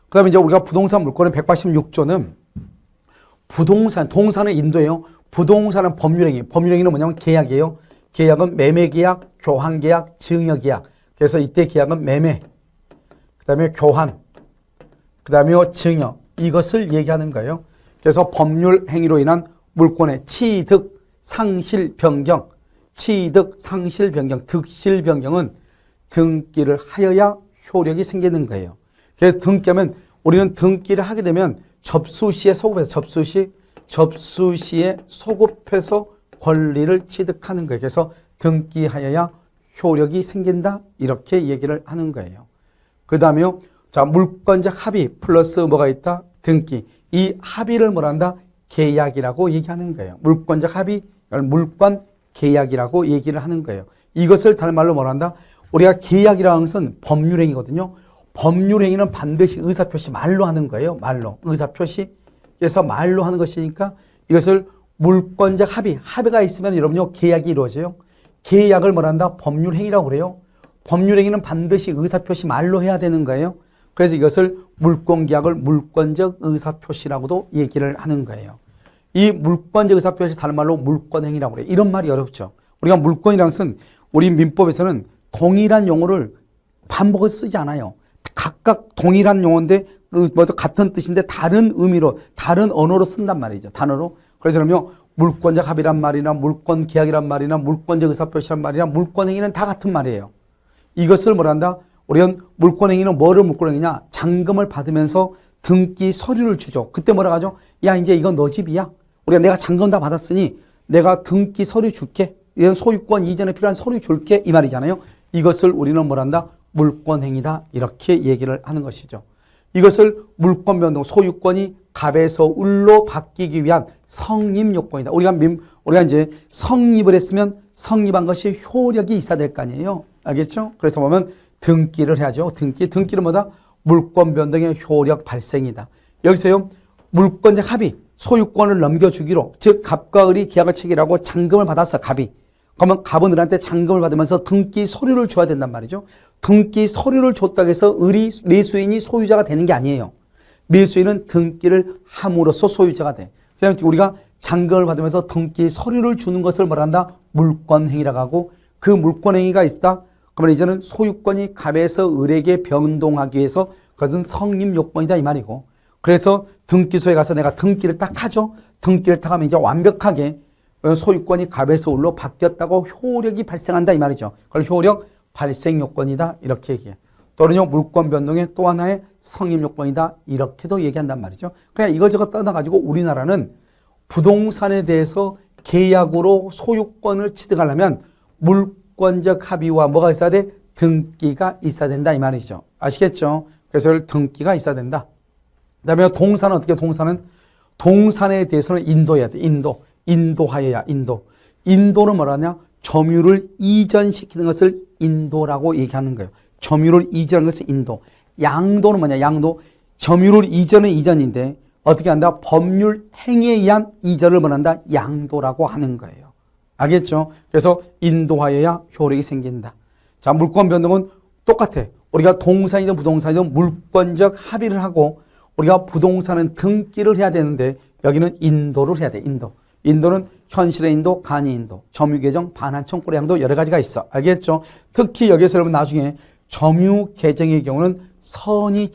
그 다음에 이제 우리가 부동산 물권의 186조는 부동산, 동산은 인도예요. 부동산은 법률행위. 법률행위는 뭐냐면 계약이에요. 계약은 매매계약, 교환계약, 증여계약. 그래서 이때 계약은 매매, 그 다음에 교환, 그 다음에 증여. 이것을 얘기하는 거예요. 그래서 법률 행위로 인한 물권의 취득, 상실, 변경, 취득, 상실, 변경, 득실, 변경은 등기를 하여야 효력이 생기는 거예요. 그래서 등기하면 우리는 등기를 하게 되면 접수시에 소급해서 접수시에 소급해서 권리를 취득하는 거예요. 그래서 등기하여야 효력이 생긴다 이렇게 얘기를 하는 거예요. 그 다음에요. 자, 물권적 합의 플러스 뭐가 있다? 등기. 이 합의를 뭐란다? 계약이라고 얘기하는 거예요. 물권적 합의, 물권 계약이라고 얘기를 하는 거예요. 이것을 다른 말로 뭐란다? 우리가 계약이라는 것은 법률행위거든요. 법률행위는 반드시 의사표시 말로 하는 거예요. 말로. 의사표시. 그래서 말로 하는 것이니까 이것을 물권적 합의. 합의가 있으면 여러분요 계약이 이루어져요. 계약을 뭐란다? 법률행위라고 그래요. 법률행위는 반드시 의사표시 말로 해야 되는 거예요. 그래서 이것을 물권계약을 물권적 의사표시라고도 얘기를 하는 거예요. 이 물권적 의사표시 다른 말로 물권행위라고 그래요. 이런 말이 어렵죠. 우리가 물권이라는 것은 우리 민법에서는 동일한 용어를 반복해서 쓰지 않아요. 각각 동일한 용어인데 같은 뜻인데 다른 의미로 다른 언어로 쓴단 말이죠. 단어로. 그래서 그러면 물권적 합의란 말이나 물권계약이란 말이나 물권적 의사표시란 말이나 물권행위는 다 같은 말이에요. 이것을 뭐란다? 우리는 물권행위는 뭐를 물권행위냐? 잔금을 받으면서 등기 서류를 주죠. 그때 뭐라 하죠? 야, 이제 이건 너 집이야. 내가 잔금 다 받았으니 내가 등기 서류 줄게. 이런 소유권 이전에 필요한 서류 줄게. 이 말이잖아요. 이것을 우리는 뭐란다? 물권행위다. 이렇게 얘기를 하는 것이죠. 이것을 물권 변동, 소유권이 갑에서 을로 바뀌기 위한 성립 요건이다. 우리가 이제 성립을 했으면 성립한 것이 효력이 있어야 될 거 아니에요. 알겠죠? 그래서 보면 등기를 해야죠. 등기는 뭐다? 물권 변동의 효력 발생이다. 여기서요, 물권적 합의, 소유권을 넘겨주기로, 즉 갑과 을이 계약을 체결하고 잔금을 받았어, 갑이. 그러면 갑은 을한테 잔금을 받으면서 등기 서류를 줘야 된단 말이죠. 등기 서류를 줬다고 해서 을이 매수인이 소유자가 되는 게 아니에요. 매수인은 등기를 함으로써 소유자가 돼. 그다음에 우리가 잔금을 받으면서 등기 서류를 주는 것을 뭐란다? 물권행위라고 하고, 그 물권행위가 있다? 그러면 이제는 소유권이 갑에서 을에게 변동하기 위해서 그것은 성립 요건이다 이 말이고, 그래서 등기소에 가서 내가 등기를 딱 하죠. 등기를 딱 하면 이제 완벽하게 소유권이 갑에서 을로 바뀌었다고 효력이 발생한다 이 말이죠. 그걸 효력 발생 요건이다 이렇게 얘기해. 또는요 물권 변동의 또 하나의 성립 요건이다 이렇게도 얘기한단 말이죠. 그냥 이것저것 떠나가지고 우리나라는 부동산에 대해서 계약으로 소유권을 취득하려면 물권적 합의와 뭐가 있어야 돼? 등기가 있어야 된다 이 말이죠. 아시겠죠? 그래서 등기가 있어야 된다. 그 다음에 동산은 어떻게? 동산에 대해서는 인도해야 돼. 인도하여야. 인도는 뭐라냐? 점유를 이전시키는 것을 인도라고 얘기하는 거예요. 점유를 이전하는 것을 인도. 양도는 뭐냐? 점유를 이전은 이전인데 어떻게 한다? 법률 행위에 의한 이전을 뭐한다? 양도라고 하는 거예요. 알겠죠? 그래서 인도하여야 효력이 생긴다. 자, 물권 변동은 똑같아. 우리가 동산이든 부동산이든 물권적 합의를 하고 우리가 부동산은 등기를 해야 되는데 여기는 인도를 해야 돼. 인도는 현실의 인도, 간이 인도, 점유 개정, 반환, 청구의 양도 여러 가지가 있어. 알겠죠? 특히 여기서 여러분 나중에 점유 개정의 경우는 선의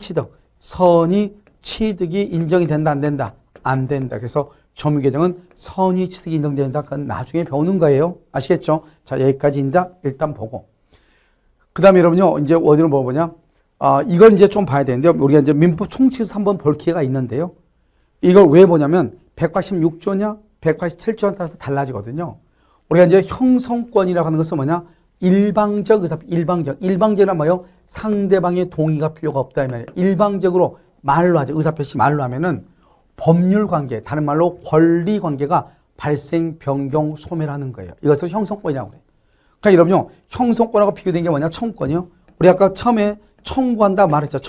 취득이 인정이 된다, 안 된다? 안 된다. 그래서 점유 개정은 선의 취득이 인정된다. 그건 나중에 배우는 거예요. 아시겠죠? 자, 여기까지입니다. 일단 보고. 그 다음에 여러분요, 이제 어디로 보냐? 이걸 이제 좀 봐야 되는데요. 우리가 이제 민법 총칙에서 한번 볼 기회가 있는데요. 이걸 왜 보냐면 186조냐, 187조에 따라서 달라지거든요. 우리가 이제 형성권이라고 하는 것은 뭐냐? 일방적 의사, 일방적이란 뭐예요? 상대방의 동의가 필요가 없다 이 말이에요. 일방적으로 말로 하죠. 의사표시 말로 하면은 법률 관계, 다른 말로 권리 관계가 발생, 변경, 소멸하는 거예요. 이것을 형성권이라고 그래요. 그러니까 여러분요, 형성권하고 비교된 게 뭐냐? 청구권이요. 우리 아까 처음에 청구한다 말했죠.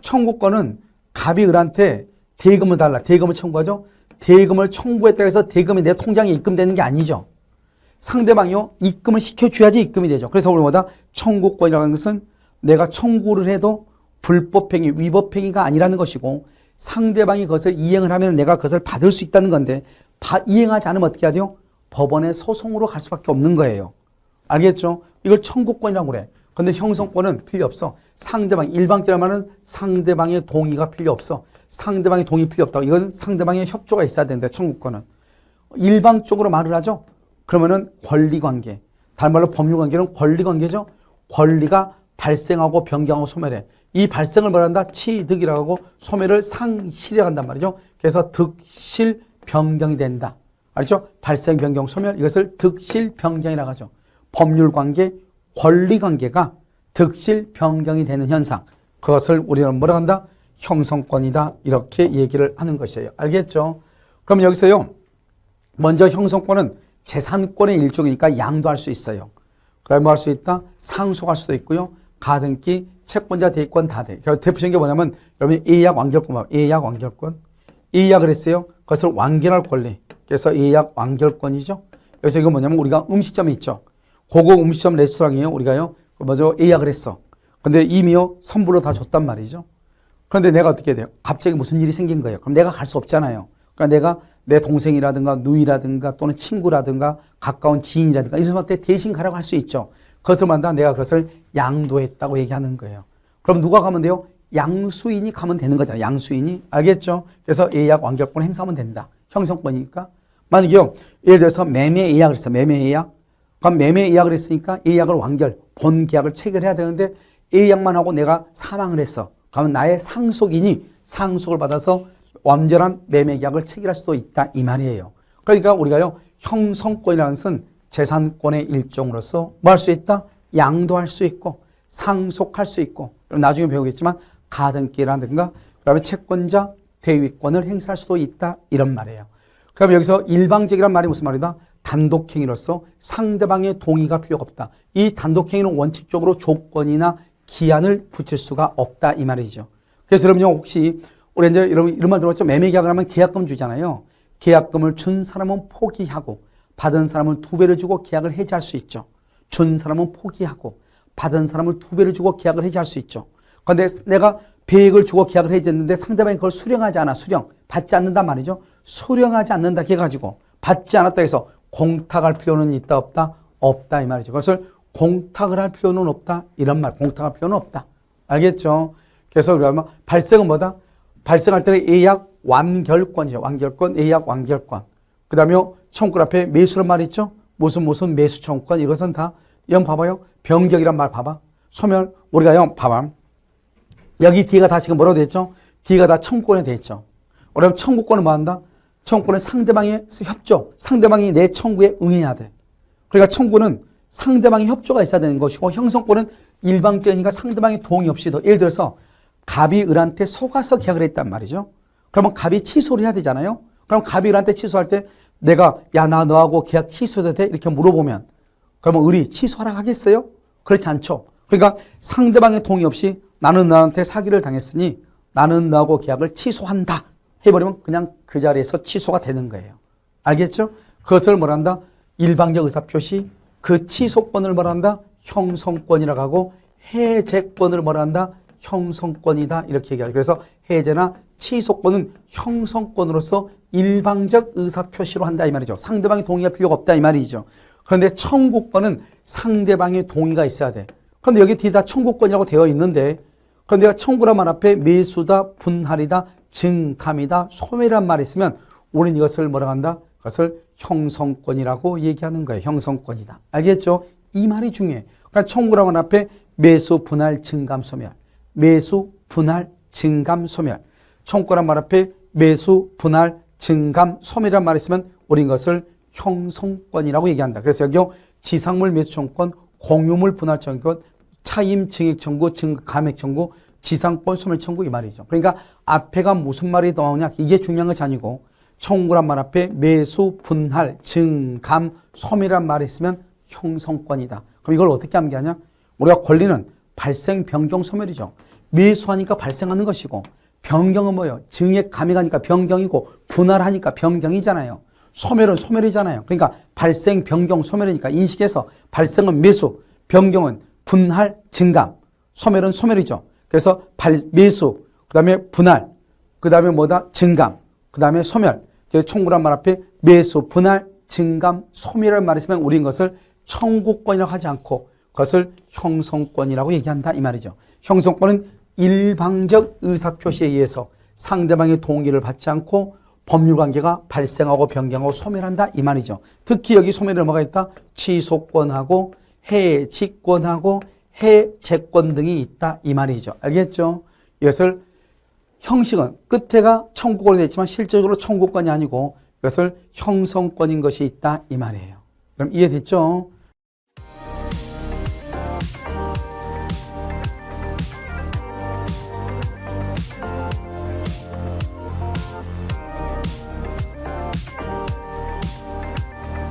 청구권은 갑이 을한테 대금을 달라. 대금을 청구하죠. 대금을 청구했다고 해서 대금이 내 통장에 입금되는 게 아니죠. 상대방이요, 입금을 시켜줘야지 입금이 되죠. 그래서 우리보다 청구권이라는 것은 내가 청구를 해도 불법행위, 위법행위가 아니라는 것이고 상대방이 그것을 이행을 하면 내가 그것을 받을 수 있다는 건데 이행하지 않으면 어떻게 해야 돼요? 법원에 소송으로 갈 수밖에 없는 거예요. 알겠죠? 이걸 청구권이라고 그래. 근데 형성권은 필요 없어. 상대방, 일방적으로 말하는 상대방의 동의가 필요 없어. 상대방의 동의 필요 없다고. 이건 상대방의 협조가 있어야 되는데 청구권은. 일방적으로 말을 하죠. 그러면은 권리관계. 다른 말로 법률관계는 권리관계죠. 권리가 발생하고 변경하고 소멸해. 이 발생을 말한다. 취득이라고 하고 소멸을 상실이라고 한단 말이죠. 그래서 득실 변경이 된다. 알죠? 발생, 변경, 소멸 이것을 득실 변경이라고 하죠. 법률관계, 권리관계가 득실 변경이 되는 현상. 그것을 우리는 뭐라고 한다? 형성권이다. 이렇게 얘기를 하는 것이에요. 알겠죠? 그럼 여기서요. 먼저 형성권은 재산권의 일종이니까 양도할 수 있어요. 그다음에 뭐 할 수 있다? 상속할 수도 있고요. 가등기, 채권자, 대권 다 돼. 대표적인 게 뭐냐면 여러분이 예약 완결권, 예약 완결권. 예약을 했어요. 그것을 완결할 권리. 그래서 예약 완결권이죠. 여기서 이거 뭐냐면 우리가 음식점이 있죠. 고급 음식점 레스토랑이에요. 우리가요. 먼저 예약을 했어. 근데 이미요 선불로 다 줬단 말이죠. 그런데 내가 어떻게 해야 돼요? 갑자기 무슨 일이 생긴 거예요. 그럼 내가 갈 수 없잖아요. 그러니까 내가 내 동생이라든가 누이라든가 또는 친구라든가 가까운 지인이라든가 이 사람한테 대신 가라고 할 수 있죠. 그것을 만다 내가 그것을 양도했다고 얘기하는 거예요. 그럼 누가 가면 돼요? 양수인이 가면 되는 거잖아요. 양수인이. 알겠죠? 그래서 예약 완결권을 행사하면 된다. 형성권이니까. 만약에요. 예를 들어서 매매 예약을 했어. 매매 예약. 그럼 매매 예약을 했으니까 예약을 완결, 본 계약을 체결해야 되는데 예약만 하고 내가 사망을 했어. 그러면 나의 상속인이 상속을 받아서 완전한 매매 계약을 체결할 수도 있다. 이 말이에요. 그러니까 우리가요. 형성권이라는 것은 재산권의 일종으로서 뭐 할 수 있다? 양도할 수 있고 상속할 수 있고 나중에 배우겠지만 가등기라든가 그다음에 채권자 대위권을 행사할 수도 있다. 이런 말이에요. 그럼 여기서 일방적이란 말이 무슨 말이다? 단독행위로서 상대방의 동의가 필요가 없다. 이 단독행위는 원칙적으로 조건이나 기한을 붙일 수가 없다. 이 말이죠. 그래서 여러분요 혹시 우리 이제 여러분 이런 말 들어봤죠? 매매 계약을 하면 계약금 주잖아요. 계약금을 준 사람은 포기하고 받은 사람은 2배를 주고 계약을 해지할 수 있죠. 준 사람은 포기하고 받은 사람을 2배를 주고 계약을 해지할 수 있죠. 그런데 내가 100을 주고 계약을 해지했는데 상대방이 그걸 수령하지 않아. 받지 않는단 말이죠. 수령하지 않는다 해가지고 받지 않았다 해서 공탁할 필요는 있다 없다? 없다 이 말이죠. 그것을 공탁을 할 필요는 없다 이런 말. 공탁할 필요는 없다. 알겠죠? 그래서 그러면 발생은 뭐다? 발생할 때는 예약 완결권이죠. 완결권, 예약 완결권. 그 다음에 청구권 앞에 매수란 말 있죠? 무슨 매수 청구권. 이것은 다, 영 봐봐요. 변경이란 말 봐봐. 소멸, 우리가 영 봐봐. 여기 D가 다 지금 뭐라고 되어 있죠? D가 다 청구권에 되어 있죠. 그러면 청구권은 뭐 한다? 청구권은 상대방의 협조. 상대방이 내 청구에 응해야 돼. 그러니까 청구는 상대방의 협조가 있어야 되는 것이고 형성권은 일방적이니까 상대방의 동의 없이도 예를 들어서 갑이 을한테 속아서 계약을 했단 말이죠. 그러면 갑이 취소를 해야 되잖아요. 그럼 갑이 을한테 취소할 때 내가 야 나 너하고 계약 취소해도 돼? 이렇게 물어보면 그러면 을이 취소하라고 하겠어요? 그렇지 않죠. 그러니까 상대방의 동의 없이 나는 너한테 사기를 당했으니 나는 너하고 계약을 취소한다 해버리면 그냥 그 자리에서 취소가 되는 거예요. 알겠죠? 그것을 뭐란다? 일방적 의사표시. 그 취소권을 뭐란다? 형성권이라고 하고 해제권을 뭐란다? 형성권이다 이렇게 얘기하죠. 그래서 해제나 취소권은 형성권으로서 일방적 의사표시로 한다 이 말이죠. 상대방의 동의가 필요가 없다 이 말이죠. 그런데 청구권은 상대방의 동의가 있어야 돼. 그런데 여기 뒤에 다 청구권이라고 되어 있는데 그런데 내가 청구란 말 앞에 매수다, 분할이다, 증감이다, 소멸이란 말이 있으면 우리는 이것을 뭐라고 한다? 그것을 형성권이라고 얘기하는 거예요. 형성권이다. 알겠죠? 이 말이 중요해. 그러니까 청구란 말 앞에 매수, 분할, 증감, 소멸. 매수, 분할, 증감, 소멸. 청구란 말 앞에 매수, 분할, 증감, 소멸이란 말이 있으면 우리는 이것을 형성권이라고 얘기한다. 그래서 여기 지상물 매수 청구권, 공유물 분할 청구권, 차임 증액 청구, 감액 청구, 지상권 소멸 청구 이 말이죠. 그러니까 앞에가 무슨 말이 나오냐 이게 중요한 것이 아니고 청구란 말 앞에 매수, 분할, 증감, 소멸이란 말이 있으면 형성권이다. 그럼 이걸 어떻게 암기하냐? 우리가 권리는 발생, 변경, 소멸이죠. 매수하니까 발생하는 것이고 변경은 뭐예요? 증액, 감액하니까 변경이고 분할하니까 변경이잖아요. 소멸은 소멸이잖아요. 그러니까 발생, 변경, 소멸이니까 인식해서 발생은 매수, 변경은 분할, 증감, 소멸은 소멸이죠. 그래서 매수, 그 다음에 분할, 그 다음에 뭐다? 증감, 그 다음에 소멸. 청구란 말 앞에 매수, 분할, 증감, 소멸이라는 말이 있으면 우리는 것을 청구권이라고 하지 않고 그것을 형성권이라고 얘기한다 이 말이죠. 형성권은 일방적 의사표시에 의해서 상대방의 동의를 받지 않고 법률관계가 발생하고 변경하고 소멸한다 이 말이죠. 특히 여기 소멸에 뭐가 있다? 취소권하고 해지권하고 해제권 등이 있다 이 말이죠. 알겠죠? 이것을 형식은 끝에가 청구권이 됐지만 실제적으로 청구권이 아니고 이것을 형성권인 것이 있다 이 말이에요. 그럼 이해됐죠?